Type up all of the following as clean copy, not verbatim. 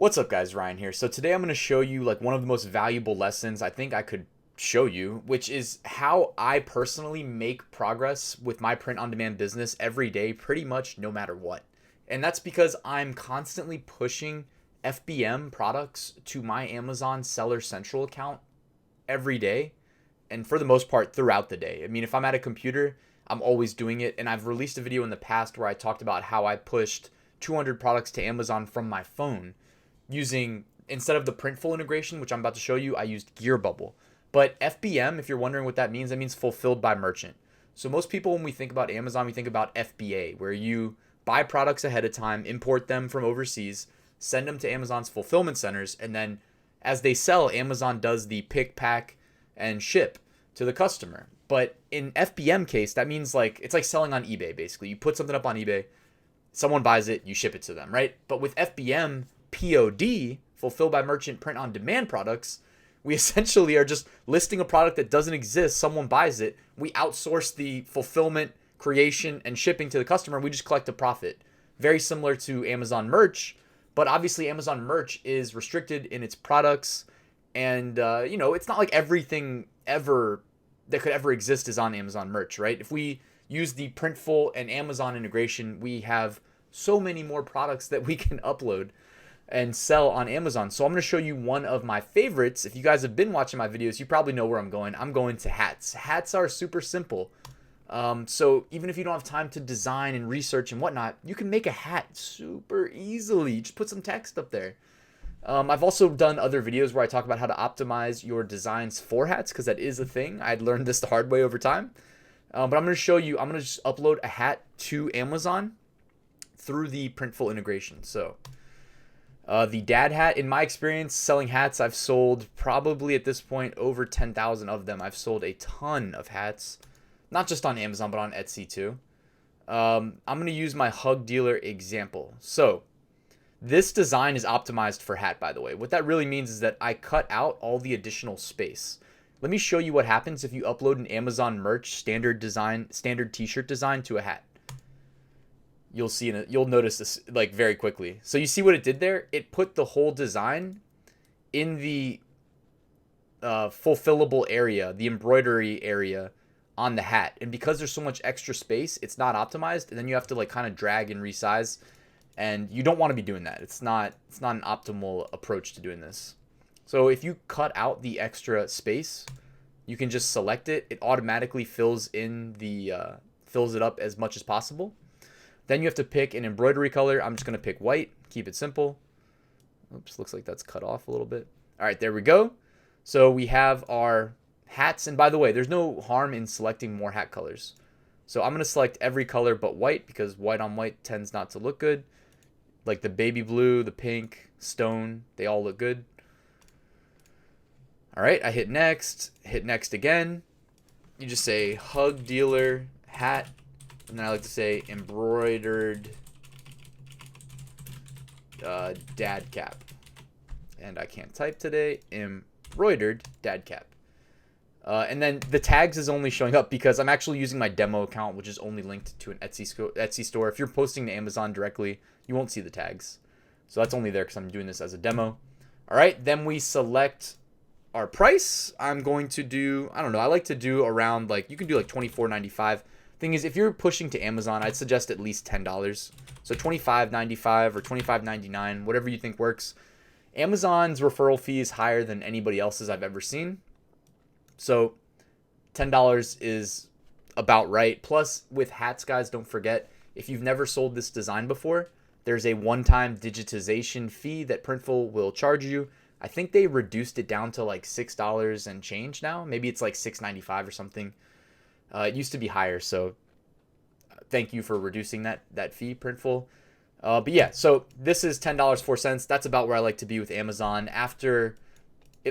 What's up guys, Ryan here. So today I'm going to show you like one of the most valuable lessons I think I could show you, which is how I personally make progress with my print on demand business every day, pretty much no matter what. And that's because I'm constantly pushing FBM products to my Amazon Seller Central account every day, and for the most part throughout the day. I mean, if I'm at a computer, I'm always doing it, and I've released a video in the past where I talked about how I pushed 200 products to Amazon from my phone using, instead of the Printful integration, which I'm about to show you, I used Gear Bubble. But FBM, if you're wondering what that means fulfilled by merchant. So most people, when we think about Amazon, we think about FBA, where you buy products ahead of time, import them from overseas, send them to Amazon's fulfillment centers, and then as they sell, Amazon does the pick, pack, and ship to the customer. But in FBM case, that means like it's like selling on eBay, basically. You put something up on eBay, someone buys it, you ship it to them, right? But with FBM, POD, fulfilled by merchant print on demand products, we essentially are just listing a product that doesn't exist. Someone buys it. We outsource the fulfillment, creation, and shipping to the customer. We just collect a profit. Very similar to Amazon merch, but obviously Amazon merch is restricted in its products. And, it's not like everything ever that could ever exist is on Amazon merch, right? If we use the Printful and Amazon integration, we have so many more products that we can upload and sell on Amazon. So I'm going to show you one of my favorites. If you guys have been watching my videos, you probably know where I'm going. I'm going to hats. Hats are super simple. So even if you don't have time to design and research and whatnot, you can make a hat super easily. Just put some text up there. I've also done other videos where I talk about how to optimize your designs for hats, because that is a thing. I'd learned this the hard way over time. But I'm going to show you, I'm going to just upload a hat to Amazon through the Printful integration. So the dad hat, in my experience selling hats, I've sold probably at this point over 10,000 of them. I've sold a ton of hats, not just on Amazon, but on Etsy too. I'm going to use my Hogue dealer example. So this design is optimized for hat, by the way. What that really means is that I cut out all the additional space. Let me show you what happens if you upload an Amazon merch standard t-shirt design to a hat. You'll notice this like very quickly. So you see what it did there? It put the whole design in the fulfillable area, the embroidery area on the hat. And because there's so much extra space, it's not optimized. And then you have to like kind of drag and resize. And you don't want to be doing that. It's not an optimal approach to doing this. So if you cut out the extra space, you can just select it. It automatically fills it up as much as possible. Then you have to pick an embroidery color. I'm just going to pick white. Keep it simple. Oops, looks like that's cut off a little bit. All right, there we go. So we have our hats. And by the way, there's no harm in selecting more hat colors. So I'm going to select every color but white, because white on white tends not to look good. Like the baby blue, the pink, stone, they all look good. All right, I hit next again. You just say Hogue dealer hat. And then I like to say embroidered dad cap. And I can't type today. Embroidered dad cap. And then the tags is only showing up because I'm actually using my demo account, which is only linked to an Etsy store. If you're posting to Amazon directly, you won't see the tags. So that's only there because I'm doing this as a demo. All right, then we select our price. I'm going to do, I don't know, I like to do around like, you can do like $24.95. Thing is, if you're pushing to Amazon, I'd suggest at least $10. So $25.95 or $25.99, whatever you think works. Amazon's referral fee is higher than anybody else's I've ever seen. So $10 is about right. Plus, with hats, guys, don't forget, if you've never sold this design before, there's a one-time digitization fee that Printful will charge you. I think they reduced it down to like $6 and change now. Maybe it's like $6.95 or something. It used to be higher, so thank you for reducing that fee, Printful. But yeah, so this is $10.04. That's about where I like to be with Amazon.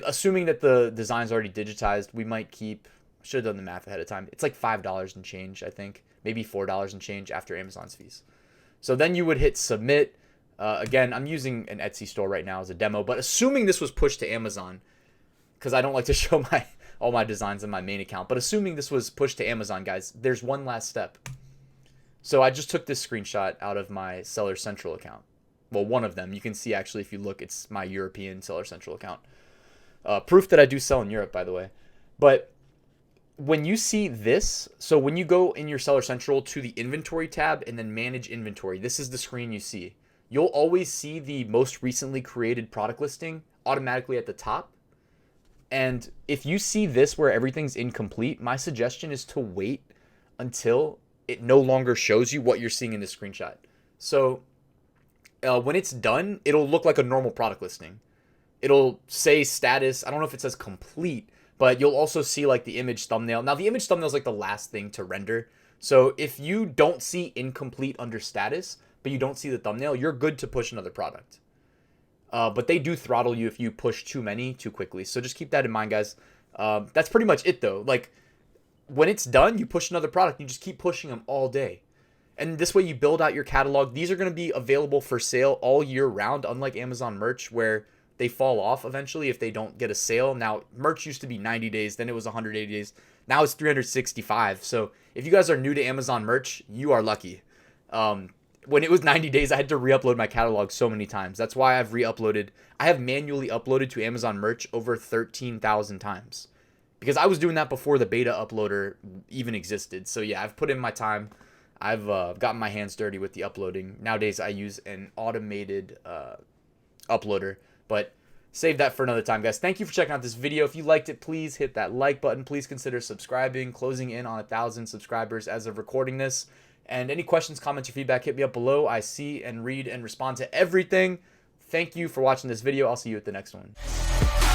Assuming that the design's already digitized, we might keep, should have done the math ahead of time. It's like $5 and change, I think. Maybe $4 and change after Amazon's fees. So then you would hit submit. Again, I'm using an Etsy store right now as a demo, but assuming this was pushed to Amazon, because I don't like to show all my designs in my main account, but assuming this was pushed to Amazon, guys, there's one last step. So I just took this screenshot out of my Seller Central account. Well, one of them. You can see actually if you look, it's my European Seller Central account. Proof that I do sell in Europe, by the way. But when you see this, so when you go in your Seller Central to the inventory tab and then manage inventory, this is the screen you see. You'll always see the most recently created product listing automatically at the top. And if you see this where everything's incomplete, my suggestion is to wait until it no longer shows you what you're seeing in the screenshot. So when it's done, it'll look like a normal product listing. It'll say status. I don't know if it says complete, but you'll also see like the image thumbnail. Now the image thumbnail is like the last thing to render. So if you don't see incomplete under status, but you don't see the thumbnail, you're good to push another product. But they do throttle you if you push too many too quickly. So just keep that in mind, guys. That's pretty much it though. Like when it's done, you push another product. You just keep pushing them all day. And this way you build out your catalog. These are going to be available for sale all year round, unlike Amazon merch where they fall off eventually if they don't get a sale. Now, merch used to be 90 days, then it was 180 days. Now it's 365. So if you guys are new to Amazon merch, you are lucky. When it was 90 days, I had to re-upload my catalog so many times. That's why I've re-uploaded. I have manually uploaded to Amazon merch over 13,000 times because I was doing that before the beta uploader even existed. So yeah, I've put in my time. I've gotten my hands dirty with the uploading. Nowadays, I use an automated uploader. But save that for another time, guys. Thank you for checking out this video. If you liked it, please hit that like button. Please consider subscribing. Closing in on 1,000 subscribers as of recording this. And any questions, comments, or feedback, hit me up below. I see and read and respond to everything. Thank you for watching this video. I'll see you at the next one.